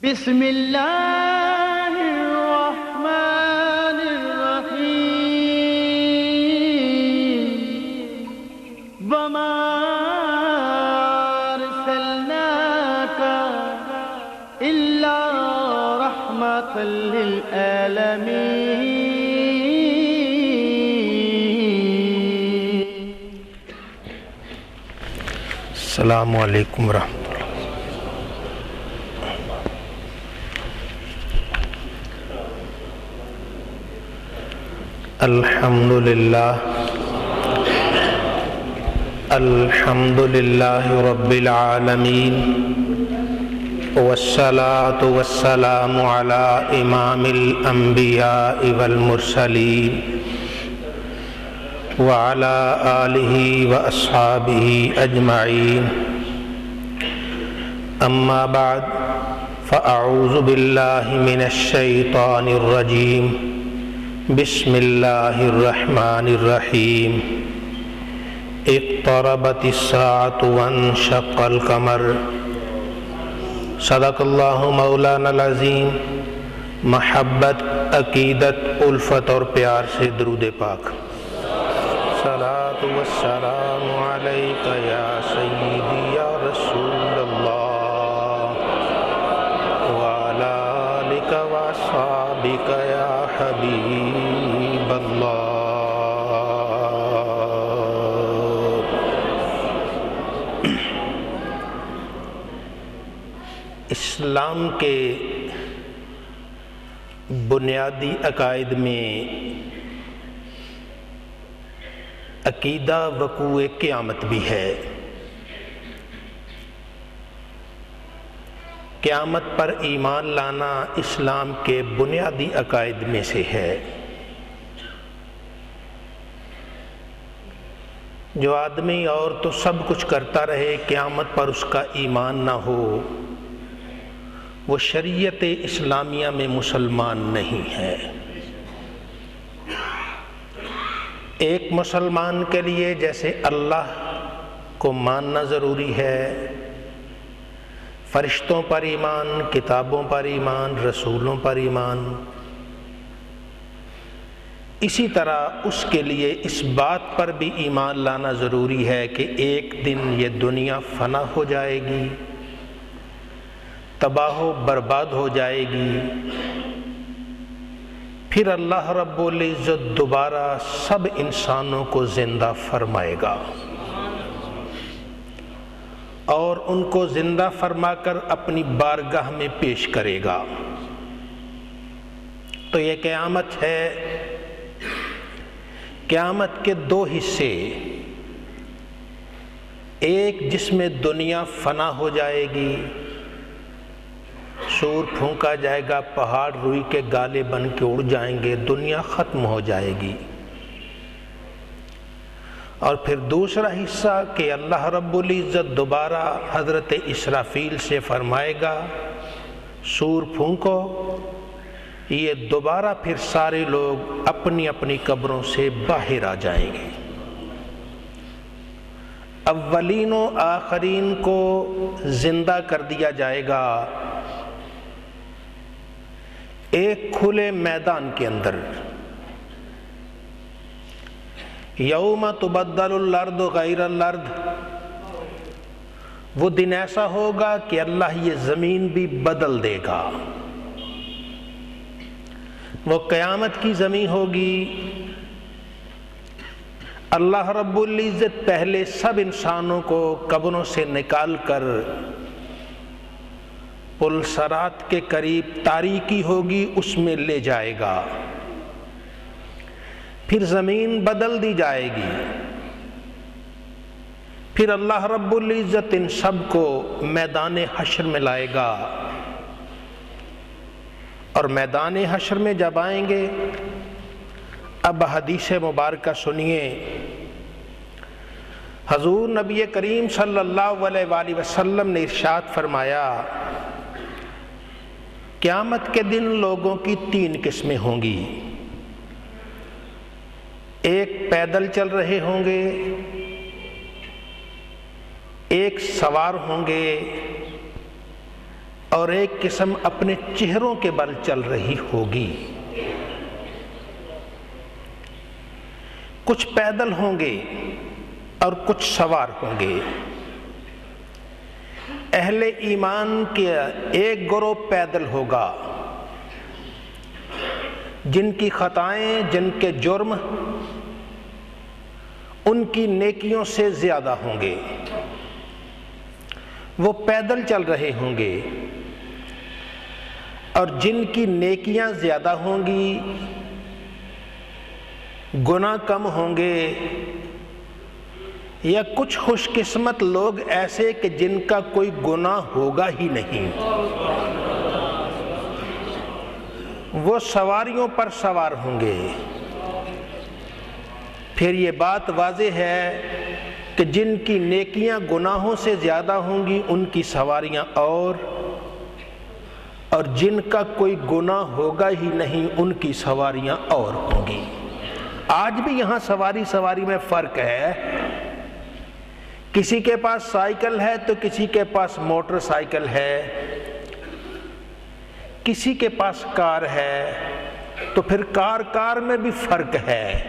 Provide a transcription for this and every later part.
بسم اللہ الرحمن الرحیم وما ارسلناک الا رحمۃ للعالمین۔ السلام علیکم ورحمۃ اللہ۔ الحمد للہ رب العالمین، والصلاة والسلام علی امام الانبیاء والمرسلین وعلی آلہ واصحابہ اجمعین، اما بعد فاعوذ باللہ من الشیطان الرجیم، بسم اللہ الرحمن الرحیم۔ اقتربت الساعة وانشق القمر، صدق اللہ مولانا العظیم۔ محبت، عقیدت، الفت اور پیار سے درود پاک۔ صلاۃ والسلام علیک یا سیدی یا رسول اللہ، وعلی آلک واصحابک یا حبیب اللہ۔ اسلام کے بنیادی عقائد میں عقیدہ وقوع قیامت بھی ہے۔ قیامت پر ایمان لانا اسلام کے بنیادی عقائد میں سے ہے۔ جو آدمی اور تو سب کچھ کرتا رہے، قیامت پر اس کا ایمان نہ ہو، وہ شریعت اسلامیہ میں مسلمان نہیں ہے۔ ایک مسلمان کے لیے جیسے اللہ کو ماننا ضروری ہے، فرشتوں پر ایمان، کتابوں پر ایمان، رسولوں پر ایمان، اسی طرح اس کے لیے اس بات پر بھی ایمان لانا ضروری ہے کہ ایک دن یہ دنیا فنا ہو جائے گی، تباہ و برباد ہو جائے گی، پھر اللہ رب العزت دوبارہ سب انسانوں کو زندہ فرمائے گا اور ان کو زندہ فرما کر اپنی بارگاہ میں پیش کرے گا۔ تو یہ قیامت ہے۔ قیامت کے دو حصے، ایک جس میں دنیا فنا ہو جائے گی، سور پھونکا جائے گا، پہاڑ روئی کے گالے بن کے اڑ جائیں گے، دنیا ختم ہو جائے گی۔ اور پھر دوسرا حصہ کہ اللہ رب العزت دوبارہ حضرت اسرافیل سے فرمائے گا سور پھونکو، یہ دوبارہ پھر سارے لوگ اپنی اپنی قبروں سے باہر آ جائیں گے۔ اولین و آخرین کو زندہ کر دیا جائے گا ایک کھلے میدان کے اندر۔ یوم تبدل الارض غیر الارض، وہ دن ایسا ہوگا کہ اللہ یہ زمین بھی بدل دے گا۔ وہ قیامت کی زمین ہوگی۔ اللہ رب العزت پہلے سب انسانوں کو قبروں سے نکال کر پل صراط کے قریب تاریکی ہوگی، اس میں لے جائے گا، پھر زمین بدل دی جائے گی، پھر اللہ رب العزت ان سب کو میدان حشر میں لائے گا، اور میدان حشر میں جب آئیں گے، اب حدیث مبارکہ سنیے۔ حضور نبی کریم صلی اللہ علیہ وآلہ وسلم نے ارشاد فرمایا، قیامت کے دن لوگوں کی تین قسمیں ہوں گی۔ ایک پیدل چل رہے ہوں گے، ایک سوار ہوں گے، اور ایک قسم اپنے چہروں کے بل چل رہی ہوگی۔ کچھ پیدل ہوں گے اور کچھ سوار ہوں گے۔ اہل ایمان کے ایک گروہ پیدل ہوگا، جن کی خطائیں، جن کے جرم ان کی نیکیوں سے زیادہ ہوں گے، وہ پیدل چل رہے ہوں گے، اور جن کی نیکیاں زیادہ ہوں گی، گناہ کم ہوں گے، یا کچھ خوش قسمت لوگ ایسے کہ جن کا کوئی گناہ ہوگا ہی نہیں، وہ سواریوں پر سوار ہوں گے۔ پھر یہ بات واضح ہے کہ جن کی نیکیاں گناہوں سے زیادہ ہوں گی ان کی سواریاں اور جن کا کوئی گناہ ہوگا ہی نہیں ان کی سواریاں اور ہوں گی۔ آج بھی یہاں سواری میں فرق ہے۔ کسی کے پاس سائیکل ہے تو کسی کے پاس موٹر سائیکل ہے، کسی کے پاس کار ہے تو پھر کار میں بھی فرق ہے۔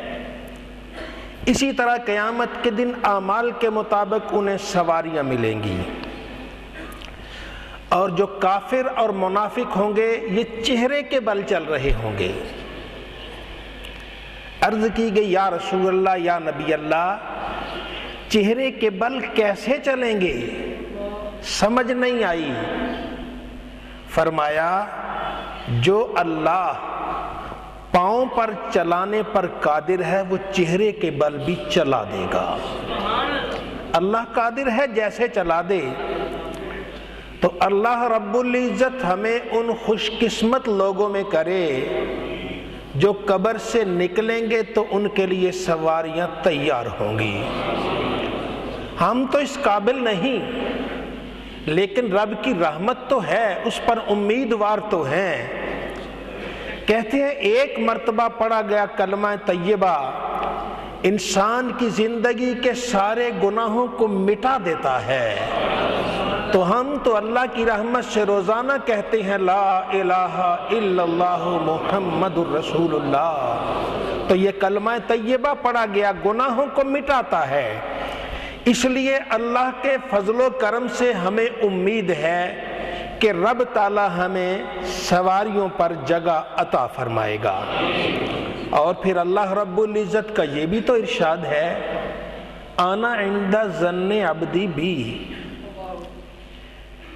اسی طرح قیامت کے دن اعمال کے مطابق انہیں سواریاں ملیں گی، اور جو کافر اور منافق ہوں گے یہ چہرے کے بل چل رہے ہوں گے۔ عرض کی گئی یا رسول اللہ، یا نبی اللہ، چہرے کے بل کیسے چلیں گے؟ سمجھ نہیں آئی۔ فرمایا جو اللہ پاؤں پر چلانے پر قادر ہے وہ چہرے کے بل بھی چلا دے گا۔ اللہ قادر ہے جیسے چلا دے۔ تو اللہ رب العزت ہمیں ان خوش قسمت لوگوں میں کرے جو قبر سے نکلیں گے تو ان کے لیے سواریاں تیار ہوں گی۔ ہم تو اس قابل نہیں، لیکن رب کی رحمت تو ہے، اس پر امیدوار تو ہیں۔ کہتے ہیں ایک مرتبہ پڑھا گیا کلمہ طیبہ انسان کی زندگی کے سارے گناہوں کو مٹا دیتا ہے۔ تو ہم تو اللہ کی رحمت سے روزانہ کہتے ہیں لا الہ الا اللہ محمد الرسول اللہ، تو یہ کلمہ طیبہ پڑھا گیا گناہوں کو مٹاتا ہے۔ اس لیے اللہ کے فضل و کرم سے ہمیں امید ہے کہ رب تعالی ہمیں سواریوں پر جگہ عطا فرمائے گا۔ اور پھر اللہ رب العزت کا یہ بھی تو ارشاد ہے انا عند ظن عبدی بھی،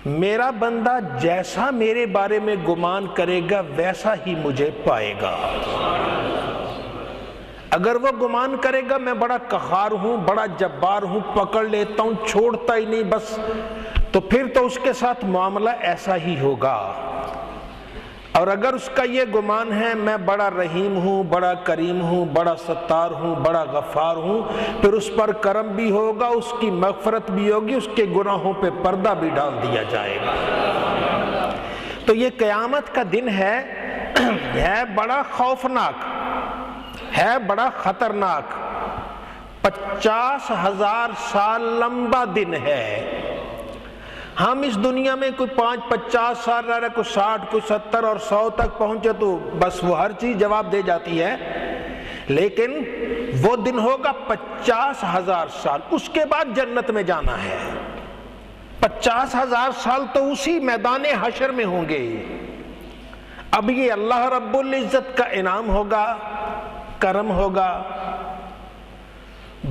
میرا بندہ جیسا میرے بارے میں گمان کرے گا ویسا ہی مجھے پائے گا۔ اگر وہ گمان کرے گا میں بڑا قہار ہوں، بڑا جبار ہوں، پکڑ لیتا ہوں، چھوڑتا ہی نہیں بس، تو پھر تو اس کے ساتھ معاملہ ایسا ہی ہوگا۔ اور اگر اس کا یہ گمان ہے میں بڑا رحیم ہوں، بڑا کریم ہوں، بڑا ستار ہوں، بڑا غفار ہوں، پھر اس پر کرم بھی ہوگا، اس کی مغفرت بھی ہوگی، اس کے گناہوں پہ پردہ بھی ڈال دیا جائے گا۔ تو یہ قیامت کا دن ہے بڑا خوفناک، ہے بڑا خطرناک۔ 50,000 سال لمبا دن ہے۔ ہم اس دنیا میں کوئی 50 سال رہ رہے، کوئی 60، کوئی 70 اور 100 تک پہنچے تو بس وہ ہر چیز جواب دے جاتی ہے، لیکن وہ دن ہوگا 50,000 سال، اس کے بعد جنت میں جانا ہے۔ 50,000 سال تو اسی میدان حشر میں ہوں گے۔ اب یہ اللہ رب العزت کا انعام ہوگا، کرم ہوگا۔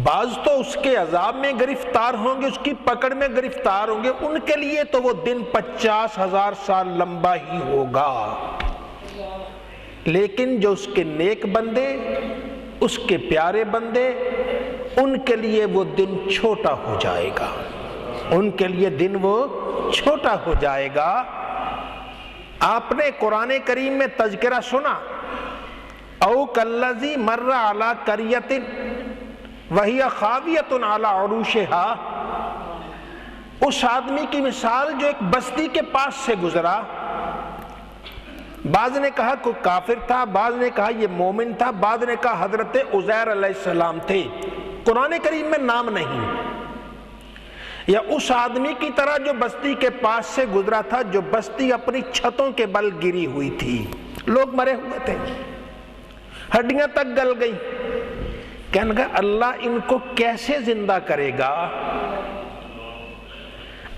بعض تو اس کے عذاب میں گرفتار ہوں گے، اس کی پکڑ میں گرفتار ہوں گے، ان کے لیے تو وہ دن 50,000 سال لمبا ہی ہوگا۔ لیکن جو اس کے نیک بندے، اس کے پیارے بندے، ان کے لیے وہ دن چھوٹا ہو جائے گا، ان کے لیے دن وہ چھوٹا ہو جائے گا۔ آپ نے قرآن کریم میں تذکرہ سنا او کالذی مر علی قریۃ وہی خاویۃ علی عروشہا، اس آدمی کی مثال جو ایک بستی کے پاس سے گزرا۔ بعض نے کہا کوئی کافر تھا، بعض نے کہا یہ مومن تھا، بعض نے کہا حضرت عزیر علیہ السلام تھے، قرآن کریم میں نام نہیں۔ یا اس آدمی کی طرح جو بستی کے پاس سے گزرا تھا، جو بستی اپنی چھتوں کے بل گری ہوئی تھی، لوگ مرے ہوئے تھے، ہڈیاں تک گل گئی. کہنے لگا اللہ ان کو کیسے زندہ کرے گا؟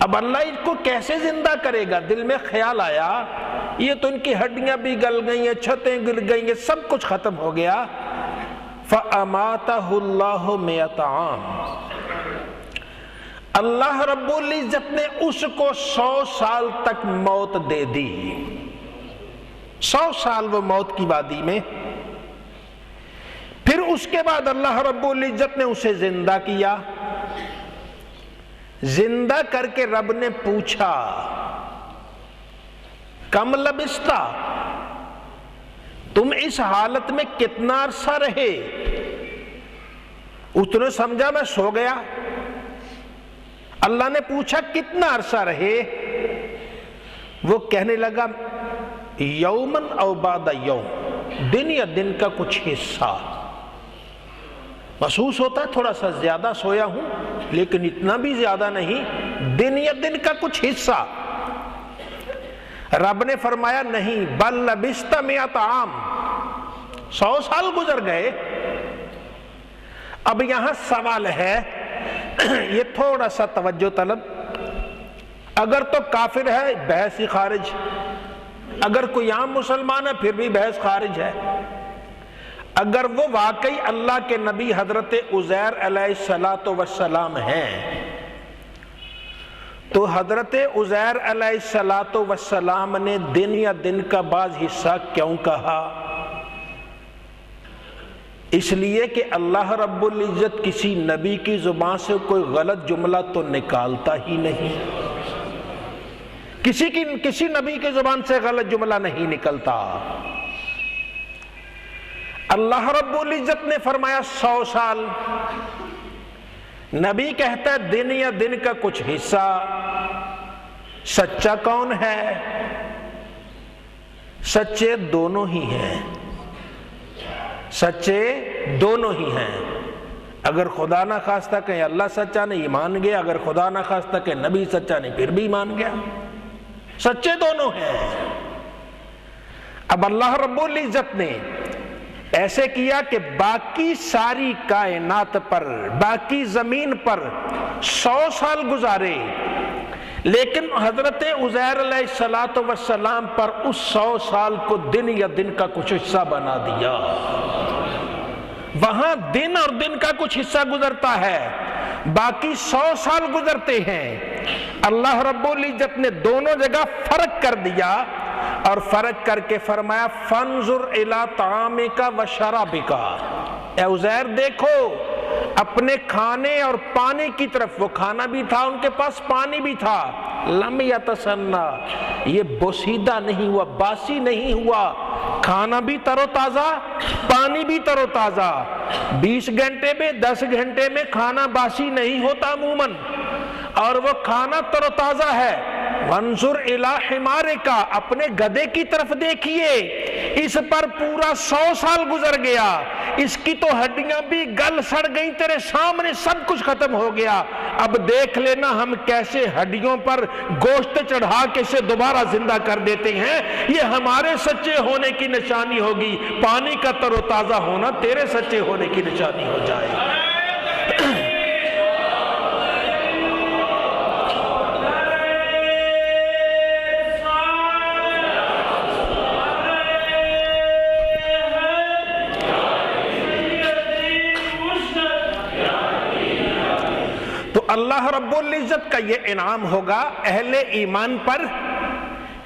اب اللہ ان کو کیسے زندہ کرے گا؟ دل میں خیال آیا یہ تو ان کی ہڈیاں بھی گل گئی ہیں، چھتیں گر گئی ہیں، سب کچھ ختم ہو گیا. فَأَمَاتَهُ اللَّهُ مِئَةَ عَامٍ، اللہ رب العزت نے اس کو 100 سال تک موت دے دی. 100 سال وہ موت کی وادی میں. پھر اس کے بعد اللہ رب العزت نے اسے زندہ کیا. زندہ کر کے رب نے پوچھا کم لبستا، تم اس حالت میں کتنا عرصہ رہے؟ اس نے سمجھا میں سو گیا. اللہ نے پوچھا کتنا عرصہ رہے؟ وہ کہنے لگا یومن او بعد یوم، دن یا دن کا کچھ حصہ. محسوس ہوتا ہے تھوڑا سا زیادہ سویا ہوں، لیکن اتنا بھی زیادہ نہیں، دن یا دن کا کچھ حصہ. رب نے فرمایا نہیں، بل لبست 100 عام، 100 سال گزر گئے. اب یہاں سوال ہے، یہ تھوڑا سا توجہ طلب. اگر تو کافر ہے بحث ہی خارج، اگر کوئی عام مسلمان ہے پھر بھی بحث خارج ہے. اگر وہ واقعی اللہ کے نبی حضرت عزیر علیہ السلام ہیں تو حضرت عزیر علیہ السلام نے دن یا دن کا بعض حصہ کیوں کہا؟ اس لیے کہ اللہ رب العزت کسی نبی کی زبان سے کوئی غلط جملہ تو نکالتا ہی نہیں. کسی نبی کی زبان سے غلط جملہ نہیں نکلتا. اللہ رب العزت نے فرمایا 100 سال. نبی کہتا ہے دن یا دن کا کچھ حصہ. سچا کون ہے؟ سچے دونوں ہی ہیں، سچے دونوں ہی ہیں. اگر خدا نہ خواستہ کہ اللہ سچا نہیں ایمان گیا، اگر خدا نہ خواستہ کہ نبی سچا نہیں پھر بھی ایمان گیا. سچے دونوں ہیں. اب اللہ رب العزت نے ایسے کیا کہ باقی ساری کائنات پر، باقی زمین پر 100 سال گزارے، لیکن حضرت عزیر علیہ السلام پر اس 100 سال کو دن یا دن کا کچھ حصہ بنا دیا. وہاں دن اور دن کا کچھ حصہ گزرتا ہے، باقی 100 سال گزرتے ہیں. اللہ رب العزت نے دونوں جگہ فرق کر دیا اور فرق کر کے فرمایا فانظر الی طعامک و شرابک. اے عزیر دیکھو اپنے کھانے اور پانی کی طرف. وہ کھانا بھی تھا ان کے پاس، پانی بھی تھا. لم یتسنہ، یہ بوسیدہ نہیں ہوا، باسی نہیں ہوا. کھانا بھی تر و تازہ، پانی بھی تر و تازہ. 20 گھنٹے میں 10 گھنٹے میں کھانا باسی نہیں ہوتا عموماً، اور وہ کھانا تر و تازہ ہے. وانظر الی حمارک، اپنے گدھے کی طرف دیکھیے، اس پر پورا 100 سال گزر گیا، اس کی تو ہڈیاں بھی گل سڑ گئیں، تیرے سامنے سب کچھ ختم ہو گیا. اب دیکھ لینا ہم کیسے ہڈیوں پر گوشت چڑھا کے اسے دوبارہ زندہ کر دیتے ہیں. یہ ہمارے سچے ہونے کی نشانی ہوگی. پانی کا تر و تازہ ہونا تیرے سچے ہونے کی نشانی ہو جائے. تو اللہ رب العزت کا یہ انعام ہوگا اہل ایمان پر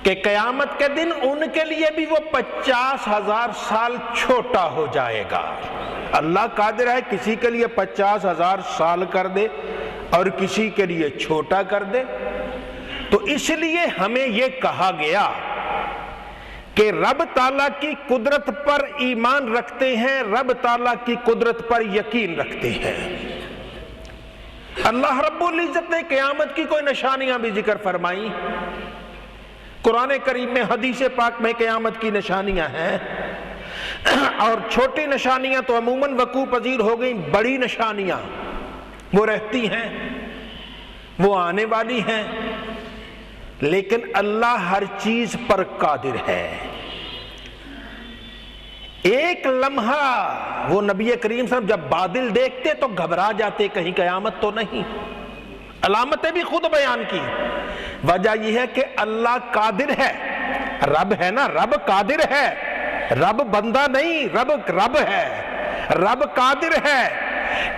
کہ قیامت کے دن ان کے لیے بھی وہ 50,000 سال چھوٹا ہو جائے گا. اللہ قادر ہے کسی کے لیے 50,000 سال کر دے اور کسی کے لیے چھوٹا کر دے. تو اس لیے ہمیں یہ کہا گیا کہ رب تعالیٰ کی قدرت پر ایمان رکھتے ہیں، رب تعالیٰ کی قدرت پر یقین رکھتے ہیں. اللہ رب العزت نے قیامت کی کوئی نشانیاں بھی ذکر فرمائی. قرآن کریم میں، حدیث پاک میں قیامت کی نشانیاں ہیں، اور چھوٹی نشانیاں تو عموماً وقوع پذیر ہو گئیں. بڑی نشانیاں وہ رہتی ہیں. وہ آنے والی ہیں، لیکن اللہ ہر چیز پر قادر ہے۔ ایک لمحہ وہ نبی کریم صلی اللہ علیہ وسلم جب بادل دیکھتے تو گھبرا جاتے، کہیں قیامت تو نہیں۔ علامتیں بھی خود بیان کی۔ وجہ یہ ہے کہ اللہ قادر ہے، رب ہے نا، رب قادر ہے، رب بندہ نہیں، رب ہے، رب قادر ہے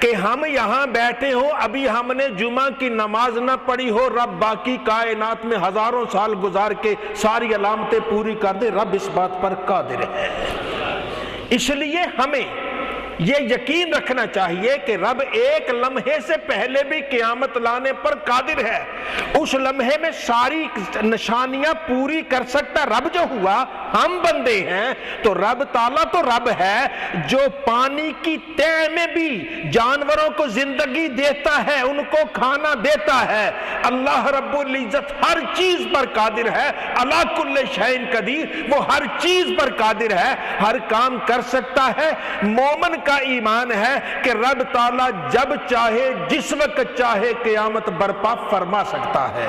کہ ہم یہاں بیٹھے ہوں، ابھی ہم نے جمعہ کی نماز نہ پڑھی ہو، رب باقی کائنات میں ہزاروں سال گزار کے ساری علامتیں پوری کر دے، رب اس بات پر قادر ہے۔ اس لیے ہمیں یہ یقین رکھنا چاہیے کہ رب ایک لمحے سے پہلے بھی قیامت لانے پر قادر ہے، اس لمحے میں ساری نشانیاں پوری کر سکتا رب جو ہوا، ہم بندے ہیں تو رب تعالیٰ تو رب ہے جو پانی کی تہ میں بھی جانوروں کو زندگی دیتا ہے، ان کو کھانا دیتا ہے۔ اللہ رب العزت ہر چیز پر قادر ہے، علی کل شیء قدیر، وہ ہر چیز پر قادر ہے، ہر کام کر سکتا ہے۔ مومن کا ایمان ہے کہ رب تعالیٰ جب چاہے جس وقت چاہے قیامت برپا فرما سکتا ہے۔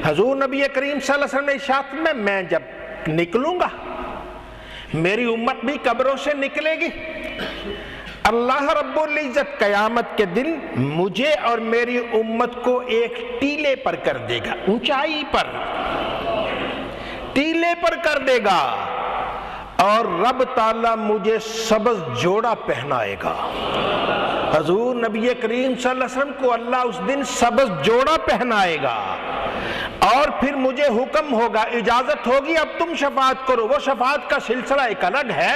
حضور نبی کریم صلی اللہ علیہ وسلم نے ارشاد میں جب نکلوں گا میری امت بھی قبروں سے نکلے گی، اللہ رب العزت قیامت کے دن مجھے اور میری امت کو ایک ٹیلے پر کر دے گا، اونچائی پر ٹیلے پر کر دے گا، اور رب تعالیٰ مجھے سبز جوڑا پہنائے گا۔ حضور نبی کریم صلی اللہ علیہ وسلم کو اللہ اس دن سبز جوڑا پہنائے گا، اور پھر مجھے حکم ہوگا، اجازت ہوگی اب تم شفاعت کرو۔ وہ شفاعت کا سلسلہ ایک الگ ہے،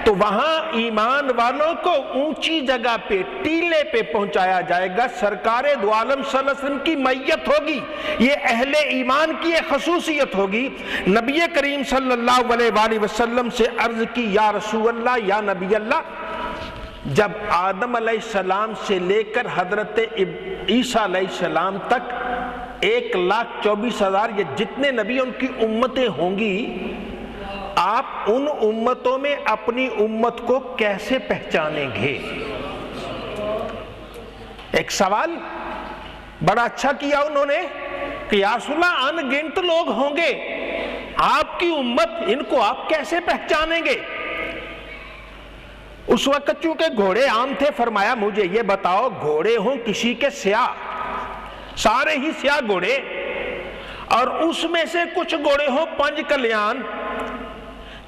تو وہاں ایمان والوں کو اونچی جگہ پہ ٹیلے پہ پہنچایا جائے گا، سرکار دو عالم صلی اللہ علیہ وسلم کی میت ہوگی، یہ اہل ایمان کی ایک خصوصیت ہوگی۔ نبی کریم صلی اللہ علیہ وآلہ وسلم سے عرض کی، یا رسول اللہ، یا نبی اللہ، جب آدم علیہ السلام سے لے کر حضرت عیسیٰ علیہ السلام تک 1,24,000 یہ جتنے نبی ان کی امتیں ہوں گی، آپ ان امتوں میں اپنی امت کو کیسے پہچانیں گے؟ ایک سوال بڑا اچھا کیا انہوں نے کہ یا رسول اللہ ان گنت لوگ ہوں گے، آپ کی امت، ان کو آپ کیسے پہچانیں گے؟ اس وقت چونکہ گھوڑے عام تھے، فرمایا مجھے یہ بتاؤ، گھوڑے ہوں کسی کے سیاہ، سارے ہی سیاہ گھوڑے، اور اس میں سے کچھ گھوڑے ہوں پنج کلیان،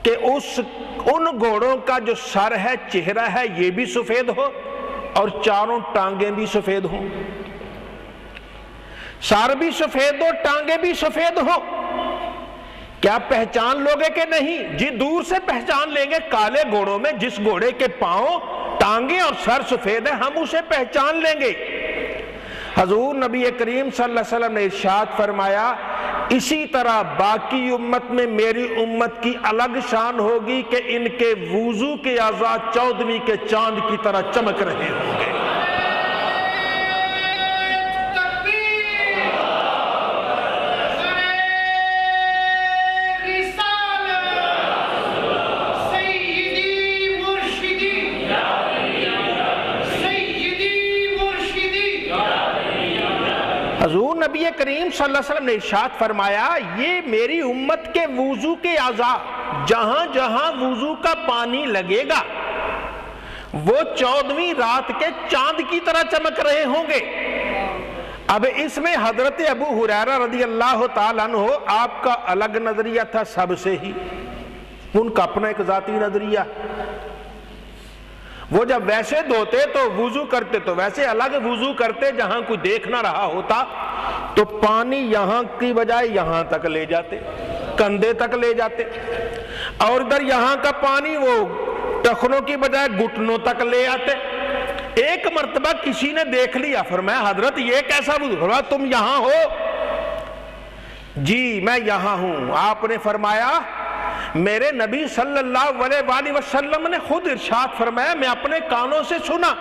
کہ ان گھوڑوں کا جو سر ہے، چہرہ ہے، یہ بھی سفید ہو اور چاروں ٹانگیں بھی سفید ہوں، سر بھی سفید ہو، ٹانگیں بھی سفید ہو، کیا پہچان لوگے کہ نہیں؟ جی دور سے پہچان لیں گے، کالے گھوڑوں میں جس گھوڑے کے پاؤں، ٹانگیں اور سر سفید ہے، ہم اسے پہچان لیں گے۔ حضور نبی کریم صلی اللہ علیہ وسلم نے ارشاد فرمایا، اسی طرح باقی امت میں میری امت کی الگ شان ہوگی کہ ان کے وضو کے اعضاء 14ویں کے چاند کی طرح چمک رہے ہوں گے۔ حضور نبی کریم صلی اللہ علیہ وسلم نے ارشاد فرمایا، یہ میری امت کے وضو کے اعضاء، جہاں جہاں وضو کا پانی لگے گا وہ 14ویں رات کے چاند کی طرح چمک رہے ہوں گے۔ اب اس میں حضرت ابو ہریرہ رضی اللہ تعالیٰ عنہ، آپ کا الگ نظریہ تھا سب سے ہی، ان کا اپنا ایک ذاتی نظریہ، وہ جب ویسے دھوتے تو وضو کرتے تو ویسے الگ وضو کرتے، جہاں کوئی دیکھ نہ رہا ہوتا تو پانی یہاں کی بجائے یہاں تک لے جاتے، کندھے تک لے جاتے، اور ادھر یہاں کا پانی وہ ٹخنوں کی بجائے گھٹنوں تک لے آتے۔ ایک مرتبہ کسی نے دیکھ لیا، فرمایا حضرت یہ کیسا وضو؟ فرمایا تم یہاں ہو؟ جی میں یہاں ہوں۔ آپ نے فرمایا میرے نبی صلی اللہ علیہ وآلہ وسلم نے خود ارشاد فرمایا، میں اپنے کانوں سے سنا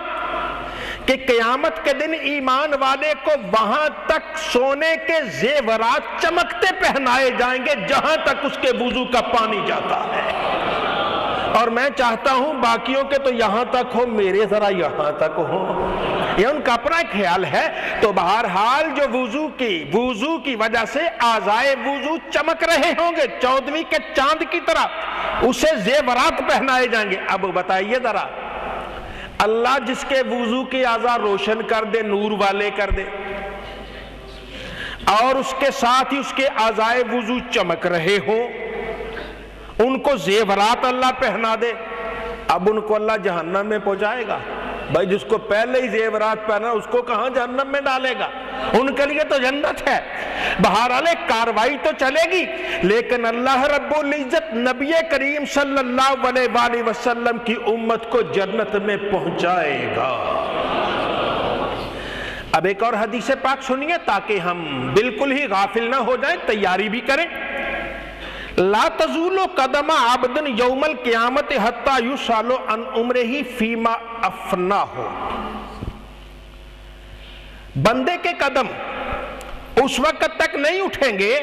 کہ قیامت کے دن ایمان والے کو وہاں تک سونے کے زیورات چمکتے پہنائے جائیں گے جہاں تک اس کے وضو کا پانی جاتا ہے. اور میں چاہتا ہوں باقیوں کے تو یہاں تک ہو، میرے ذرا یہاں تک ہو. یہ ان کا اپنا خیال ہے. تو بہرحال جو وضو کی وجہ سے اعضائے وضو چمک رہے ہوں گے 14ویں کے چاند کی طرح، اسے زیورات پہنائے جائیں گے. اب بتائیے ذرا، اللہ جس کے وضو کے اعضاء روشن کر دے، نور والے کر دے، اور اس کے ساتھ ہی اس کے اعضائے وضو چمک رہے ہوں، ان کو زیورات اللہ پہنا دے، اب ان کو اللہ جہنم میں پہنچائے گا؟ بھائی جس کو پہلے ہی زیورات پہنا اس کو کہاں جہنم میں ڈالے گا؟ ان کے لیے تو جنت ہے. بہرحال کاروائی تو چلے گی، لیکن اللہ رب العزت نبی کریم صلی اللہ علیہ وآلہ وسلم کی امت کو جنت میں پہنچائے گا. اب ایک اور حدیث پاک سنیے تاکہ ہم بالکل ہی غافل نہ ہو جائیں، تیاری بھی کریں. لا تزول قدم عبد یوم القیامت حتی یسأل عن عمرہ فیما افناہ. بندے کے قدم اس وقت تک نہیں اٹھیں گے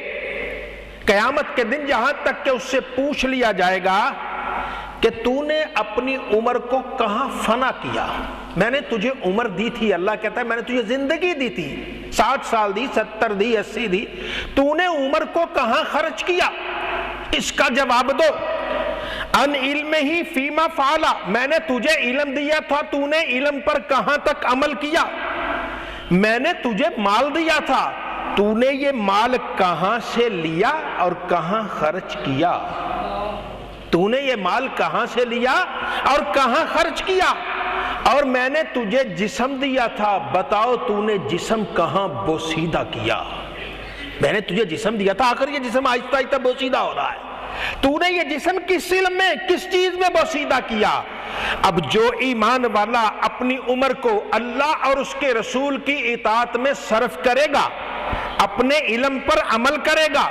قیامت کے دن جہاں تک کہ اس سے پوچھ لیا جائے گا کہ تو نے اپنی عمر کو کہاں فنا کیا. میں نے تجھے عمر دی تھی، اللہ کہتا ہے میں نے تجھے زندگی دی تھی، 60 سال دی، 70 دی، 80 دی، تو نے عمر کو کہاں خرچ کیا؟ اس کا جواب دو. ان علم ہی فیما فعلا، میں نے تجھے علم دیا تھا، تو نے علم پر کہاں تک عمل کیا؟ میں نے تجھے مال دیا تھا، تو نے یہ مال کہاں سے لیا اور کہاں خرچ کیا؟ تو نے یہ مال کہاں سے لیا اور کہاں خرچ کیا؟ اور میں نے تجھے جسم دیا تھا، بتاؤ تو نے جسم کہاں بوسیدہ کیا؟ میں نے تجھے جسم دیا تھا، آخر یہ جسم آہستہ آہستہ بوسیدہ ہو رہا ہے، تو نے یہ جسم کس علم میں، کس چیز میں بوسیدہ کیا؟ اب جو ایمان والا اپنی عمر کو اللہ اور اس کے رسول کی اطاعت میں صرف کرے گا، اپنے علم پر عمل کرے گا،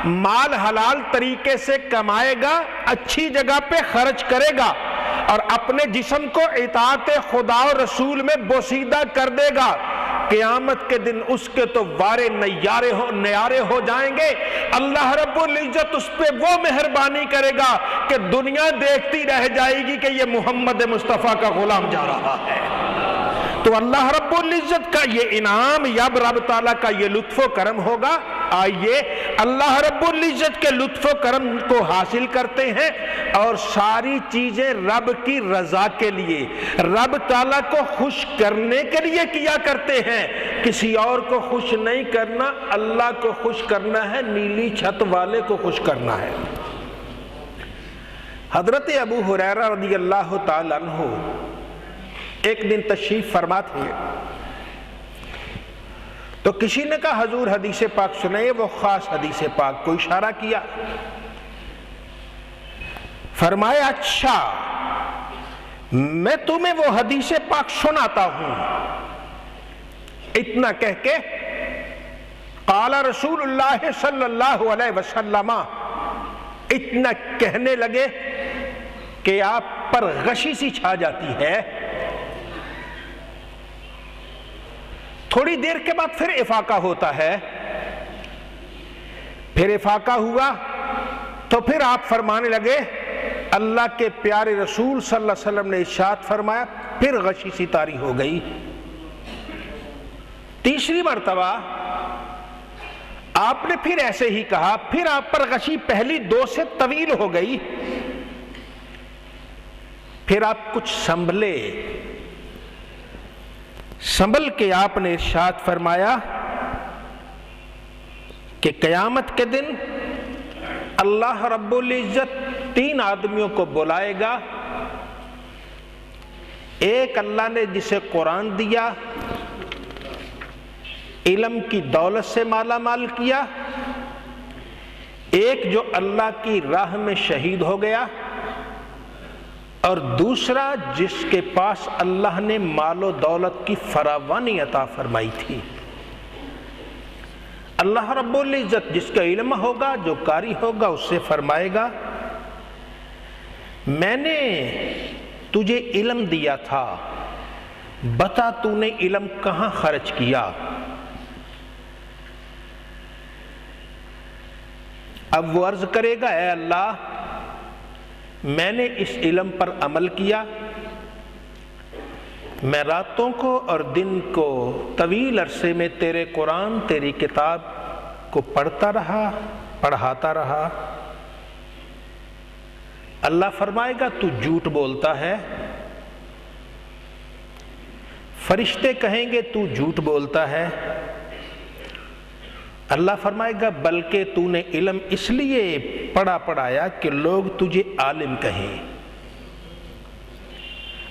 مال حلال طریقے سے کمائے گا، اچھی جگہ پہ خرچ کرے گا، اور اپنے جسم کو اطاعت خدا اور رسول میں بوسیدہ کر دے گا، قیامت کے دن اس کے تو وارے نیارے ہو جائیں گے. اللہ رب العزت اس پہ وہ مہربانی کرے گا کہ دنیا دیکھتی رہ جائے گی کہ یہ محمد مصطفیٰ کا غلام جا رہا ہے. تو اللہ رب العزت کا یہ انعام یا رب تعالیٰ کا یہ لطف و کرم ہوگا. آئیے اللہ رب العزت کے لطف و کرم کو حاصل کرتے ہیں اور ساری چیزیں رب کی رضا کے لیے، رب تعالیٰ کو خوش کرنے کے لیے کیا کرتے ہیں. کسی اور کو خوش نہیں کرنا، اللہ کو خوش کرنا ہے، نیلی چھت والے کو خوش کرنا ہے. حضرت ابو ہریرہ رضی اللہ تعالیٰ عنہ ایک دن تشریف فرما تھے، تو کسی نے کہا حضور حدیث پاک سنائے. وہ خاص حدیث پاک کو اشارہ کیا، فرمایا اچھا میں تمہیں وہ حدیث پاک سناتا ہوں. اتنا کہہ کے قال رسول اللہ صلی اللہ علیہ وسلم، اتنا کہنے لگے کہ آپ پر غشی سی چھا جاتی ہے. تھوڑی دیر کے بعد پھر افاقہ ہوتا ہے، پھر افاقہ ہوا تو پھر آپ فرمانے لگے اللہ کے پیارے رسول صلی اللہ علیہ وسلم نے ارشاد فرمایا، پھر غشی سی طاری ہو گئی. تیسری مرتبہ آپ نے پھر ایسے ہی کہا، پھر آپ پر غشی پہلی 2 سے طویل ہو گئی. پھر آپ کچھ سنبھل کے آپ نے ارشاد فرمایا کہ قیامت کے دن اللہ رب العزت 3 آدمیوں کو بلائے گا. ایک اللہ نے جسے قرآن دیا، علم کی دولت سے مالا مال کیا. ایک جو اللہ کی راہ میں شہید ہو گیا، اور دوسرا جس کے پاس اللہ نے مال و دولت کی فراوانی عطا فرمائی تھی. اللہ رب العزت جس کا علم ہوگا، جو قاری ہوگا، اس سے فرمائے گا میں نے تجھے علم دیا تھا، بتا تو نے علم کہاں خرچ کیا؟ اب وہ عرض کرے گا اے اللہ میں نے اس علم پر عمل کیا، میں راتوں کو اور دن کو طویل عرصے میں تیرے قرآن تیری کتاب کو پڑھتا رہا، پڑھاتا رہا۔ اللہ فرمائے گا تو جھوٹ بولتا ہے، فرشتے کہیں گے تو جھوٹ بولتا ہے۔ اللہ فرمائے گا بلکہ تو نے علم اس لیے پڑھایا کہ لوگ تجھے عالم کہیں،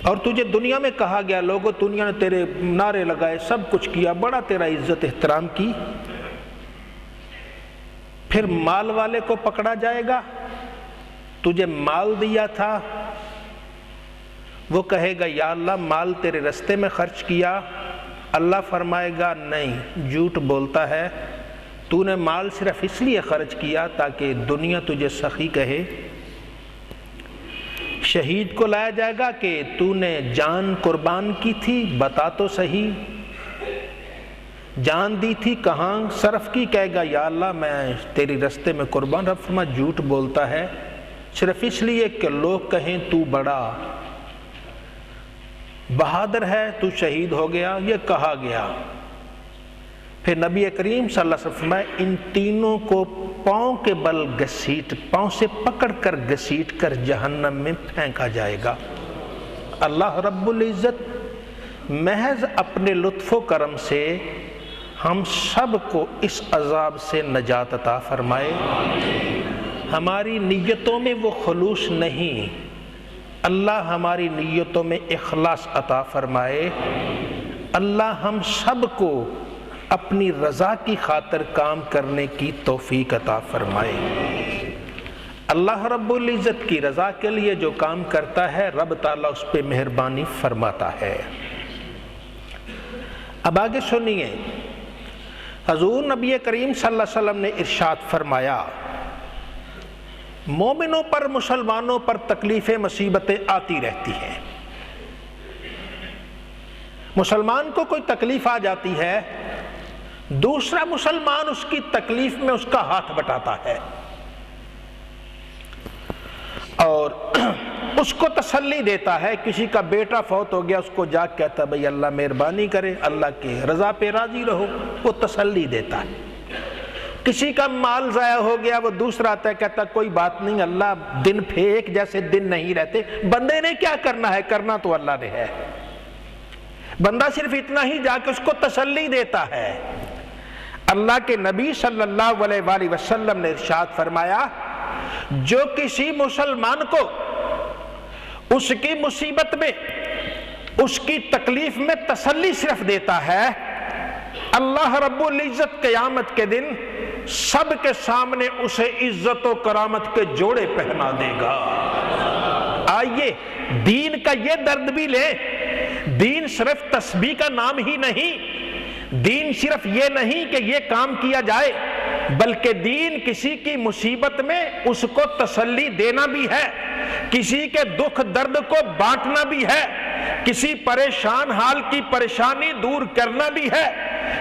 اور تجھے دنیا میں کہا گیا، لوگوں دنیا نے تیرے نعرے لگائے، سب کچھ کیا، بڑا تیرا عزت احترام کی، پھر مال والے کو پکڑا جائے گا، تجھے مال دیا تھا، وہ کہے گا یا اللہ مال تیرے رستے میں خرچ کیا۔ اللہ فرمائے گا نہیں، جھوٹ بولتا ہے، تو نے مال صرف اس لیے خرچ کیا تاکہ دنیا تجھے سخی کہے۔ شہید کو لایا جائے گا کہ تو نے جان قربان کی تھی، بتا تو صحیح، جان دی تھی کہاں صرف کی؟ کہے گا یا اللہ میں تیری رستے میں قربان۔ رب فرما جھوٹ بولتا ہے صرف اس لیے کہ لوگ کہیں تو بڑا بہادر ہے، تو شہید ہو گیا، یہ کہا گیا۔ پھر نبی کریم صلی اللہ علیہ وسلم فرمائے ان تینوں کو پاؤں کے بل گھسیٹ، پاؤں سے پکڑ کر گھسیٹ کر جہنم میں پھینکا جائے گا۔ اللہ رب العزت محض اپنے لطف و کرم سے ہم سب کو اس عذاب سے نجات عطا فرمائے۔ ہماری نیتوں میں وہ خلوص نہیں، اللہ ہماری نیتوں میں اخلاص عطا فرمائے۔ اللہ ہم سب کو اپنی رضا کی خاطر کام کرنے کی توفیق عطا فرمائے۔ اللہ رب العزت کی رضا کے لیے جو کام کرتا ہے رب تعالیٰ اس پہ مہربانی فرماتا ہے۔ اب آگے سنیے، حضور نبی کریم صلی اللہ علیہ وسلم نے ارشاد فرمایا مومنوں پر، مسلمانوں پر تکلیفیں مصیبتیں آتی رہتی ہیں۔ مسلمان کو کوئی تکلیف آ جاتی ہے، دوسرا مسلمان اس کی تکلیف میں اس کا ہاتھ بٹاتا ہے اور اس کو تسلی دیتا ہے۔ کسی کا بیٹا فوت ہو گیا، اس کو جا کے کہتا ہے بھئی اللہ مہربانی کرے، اللہ کی رضا پہ راضی رہو، وہ تسلی دیتا ہے۔ کسی کا مال ضائع ہو گیا، وہ دوسرا آتا ہے کہتا کوئی بات نہیں، اللہ دن پھیک جیسے دن نہیں رہتے، بندے نے کیا کرنا ہے، کرنا تو اللہ نے ہے۔ بندہ صرف اتنا ہی جا کے اس کو تسلی دیتا ہے۔ اللہ کے نبی صلی اللہ علیہ وآلہ وسلم نے ارشاد فرمایا جو کسی مسلمان کو اس کی مصیبت میں، اس کی تکلیف میں تسلی صرف دیتا ہے، اللہ رب العزت قیامت کے دن سب کے سامنے اسے عزت و کرامت کے جوڑے پہنا دے گا۔ آئیے دین کا یہ درد بھی لے، دین صرف تسبیح کا نام ہی نہیں، دین صرف یہ نہیں کہ یہ کام کیا جائے، بلکہ دین کسی کی مصیبت میں اس کو تسلی دینا بھی ہے، کسی کے دکھ درد کو بانٹنا بھی ہے، کسی پریشان حال کی پریشانی دور کرنا بھی ہے،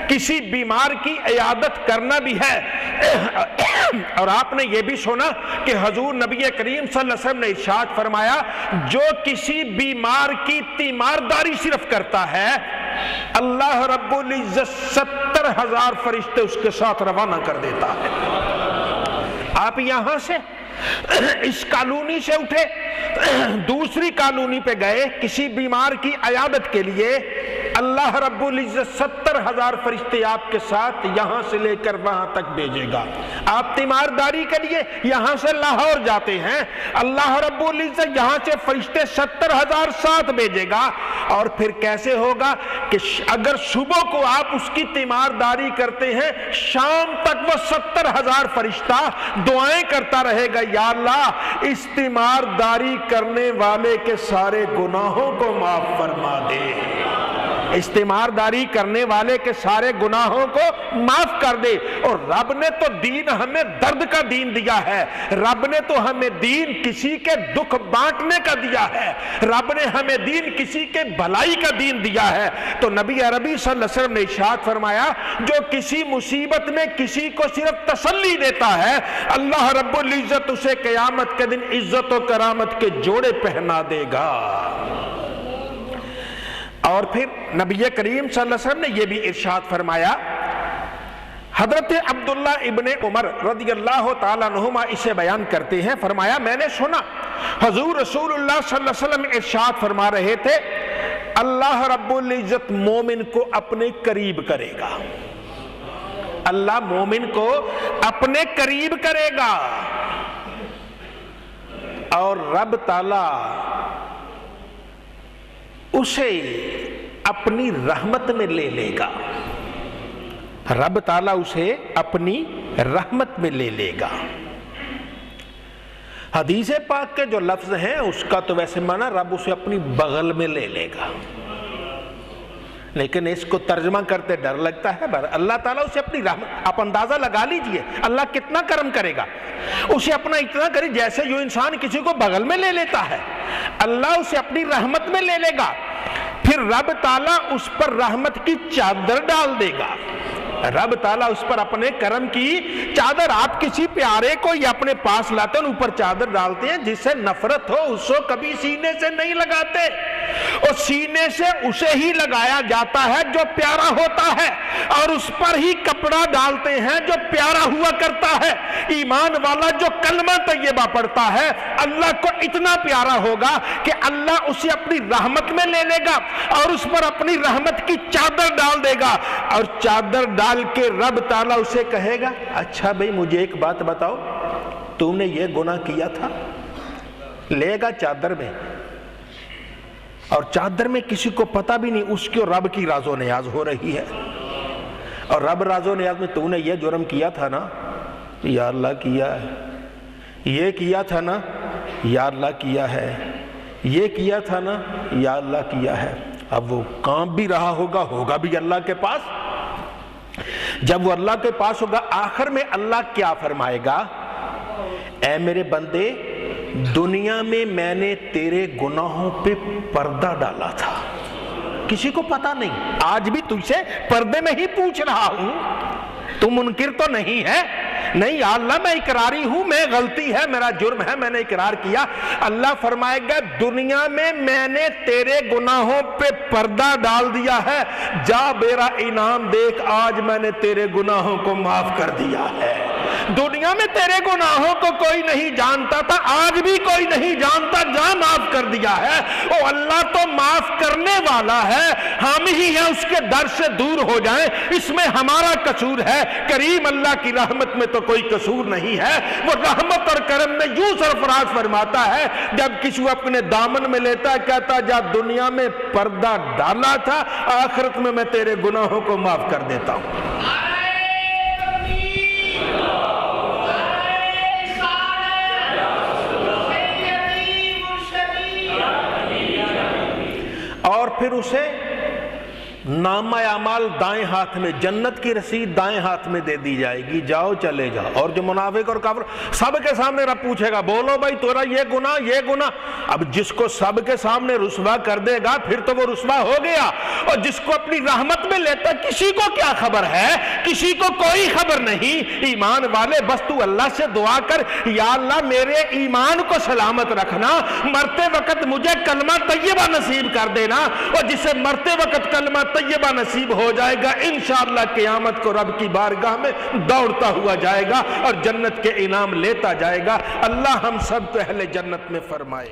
کسی بیمار کی عیادت کرنا بھی ہے۔ اور آپ نے یہ بھی سنا کہ حضور نبی کریم صلی اللہ علیہ وسلم نے ارشاد فرمایا جو کسی بیمار کی تیمارداری صرف کرتا ہے، اللہ رب العزت 70,000 فرشتے اس کے ساتھ روانہ کر دیتا ہے۔ آپ یہاں سے اس کالونی سے اٹھے، دوسری کالونی پہ گئے کسی بیمار کی عیادت کے لیے، اللہ رب العزت 70,000 فرشتے آپ کے ساتھ یہاں سے لے کر وہاں تک بھیجے گا۔ آپ تیمارداری کے لیے یہاں سے لاہور جاتے ہیں، اللہ رب العزت یہاں سے فرشتے 70,000 ساتھ بھیجے گا۔ اور پھر کیسے ہوگا کہ اگر صبح کو آپ اس کی تیمارداری کرتے ہیں، شام تک وہ 70,000 فرشتہ دعائیں کرتا رہے گا یا اللہ اس تیمارداری کرنے والے کے سارے گناہوں کو معاف فرما دے۔ استعمارداری کرنے والے کے سارے گناہوں کو معاف کر دے۔ اور رب نے تو دین ہمیں درد کا دین دیا ہے، رب نے تو ہمیں دین کسی کے دکھ بانٹنے کا دیا ہے، رب نے ہمیں دین کسی کے بھلائی کا دین دیا ہے۔ تو نبی عربی صلی اللہ علیہ وسلم نے ارشاد فرمایا جو کسی مصیبت میں کسی کو صرف تسلی دیتا ہے، اللہ رب العزت اسے قیامت کے دن عزت و کرامت کے جوڑے پہنا دے گا۔ اور پھر نبی کریم صلی اللہ علیہ وسلم نے یہ بھی ارشاد فرمایا، حضرت عبداللہ ابن عمر رضی اللہ تعالیٰ عنہما اسے بیان کرتے ہیں، فرمایا میں نے سنا حضور رسول اللہ صلی اللہ علیہ وسلم ارشاد فرما رہے تھے اللہ رب العزت مومن کو اپنے قریب کرے گا، اللہ مومن کو اپنے قریب کرے گا، اور رب تعالیٰ اسے اپنی رحمت میں لے لے گا، رب تعالیٰ اسے اپنی رحمت میں لے لے گا۔ حدیث پاک کے جو لفظ ہیں اس کا تو ویسے معنی رب اسے اپنی بغل میں لے لے گا، لیکن اس کو ترجمہ کرتے ڈر لگتا ہے۔ اللہ تعالیٰ اسے اپنی رحمت، آپ اندازہ لگا لیجئے اللہ کتنا کرم کرے گا، اسے اپنا اتنا کرے جیسے جو انسان کسی کو بغل میں لے لیتا ہے، اللہ اسے اپنی رحمت میں لے لے گا، پھر رب تعالیٰ اس پر رحمت کی چادر ڈال دے گا، رب تعالیٰ اس پر اپنے کرم کی چادر، آپ کسی پیارے کو یا اپنے پاس لاتے ہیں اوپر چادر ڈالتے ہیں، جس سے نفرت ہو اس کو کبھی سینے سے نہیں لگاتے، اور سینے سے اسے ہی لگایا جاتا ہے جو پیارا ہوتا ہے، اور اس پر ہی کپڑا ڈالتے ہیں جو پیارا ہوا کرتا ہے۔ ایمان والا جو کلمہ طیبہ پڑھتا ہے اللہ کو اتنا پیارا ہوگا کہ اللہ اسے اپنی رحمت میں لے لے گا اور اس پر اپنی رحمت کی چادر ڈال دے گا، اور چادر ڈال کے رب تعالیٰ اسے کہے گا اچھا بھئی مجھے ایک بات بتاؤ، تم نے یہ گناہ کیا تھا، لے گا چادر میں، اور چادر میں کسی کو پتہ بھی نہیں، اس کو رب کی راز و نیاز ہو رہی ہے، اور رب راز و نیاز میں تو نے یہ جرم کیا تھا نا، یا اللہ کیا ہے، یہ کیا تھا نا، یا اللہ کیا ہے، یہ کیا تھا نا، یا اللہ کیا ہے۔ اب وہ کام بھی رہا ہوگا بھی اللہ کے پاس، جب وہ اللہ کے پاس ہوگا آخر میں اللہ کیا فرمائے گا، اے میرے بندے دنیا میں میں نے تیرے گناہوں پہ پردہ ڈالا تھا، کسی کو پتہ نہیں، آج بھی تجھ سے پردے میں ہی پوچھ رہا ہوں، تو منکر تو نہیں ہے، نہیں یا اللہ میں اقراری ہوں، میں غلطی ہے، میرا جرم ہے، میں نے اقرار کیا۔ اللہ فرمائے گا دنیا میں میں نے تیرے گناہوں پہ پردہ ڈال دیا ہے، جا میرا انعام دیکھ، آج میں نے تیرے گناہوں کو معاف کر دیا ہے۔ دنیا میں تیرے گناہوں کو کوئی نہیں جانتا تھا، آج بھی کوئی نہیں جانتا، جا معاف کر دیا ہے۔ او اللہ تو معاف کرنے والا ہے، ہم ہی ہیں اس کے در سے دور ہو جائیں، اس میں ہمارا قصور ہے، کریم اللہ کی رحمت میں تو کوئی قصور نہیں ہے۔ وہ رحمت اور کرم میں یوں سرفراز فرماتا ہے جب کسی اپنے دامن میں لیتا ہے کہتا جا دنیا میں پردہ ڈالا تھا، آخرت میں تیرے گناہوں کو معاف کر دیتا ہوں۔ اور پھر اسے نامہ اعمال دائیں ہاتھ میں، جنت کی رسید دائیں ہاتھ میں دے دی جائے گی، جاؤ چلے جاؤ۔ اور جو منافق اور کافر سب کے سامنے رب پوچھے گا بولو بھائی تیرا یہ گناہ، اب جس کو سب کے سامنے رسوا کر دے گا پھر تو وہ رسوا ہو گیا، اور جس کو اپنی رحمت میں لیتا کسی کو کیا خبر ہے، کسی کو کوئی خبر نہیں۔ ایمان والے بس تو اللہ سے دعا کر یا اللہ میرے ایمان کو سلامت رکھنا، مرتے وقت مجھے کلمہ طیبہ نصیب کر دینا، اور جسے مرتے وقت کلمہ طیبہ نصیب ہو جائے گا انشاءاللہ قیامت کو رب کی بارگاہ میں دوڑتا ہوا جائے گا اور جنت کے انعام لیتا جائے گا۔ اللہ ہم سب کو اہل جنت میں فرمائے۔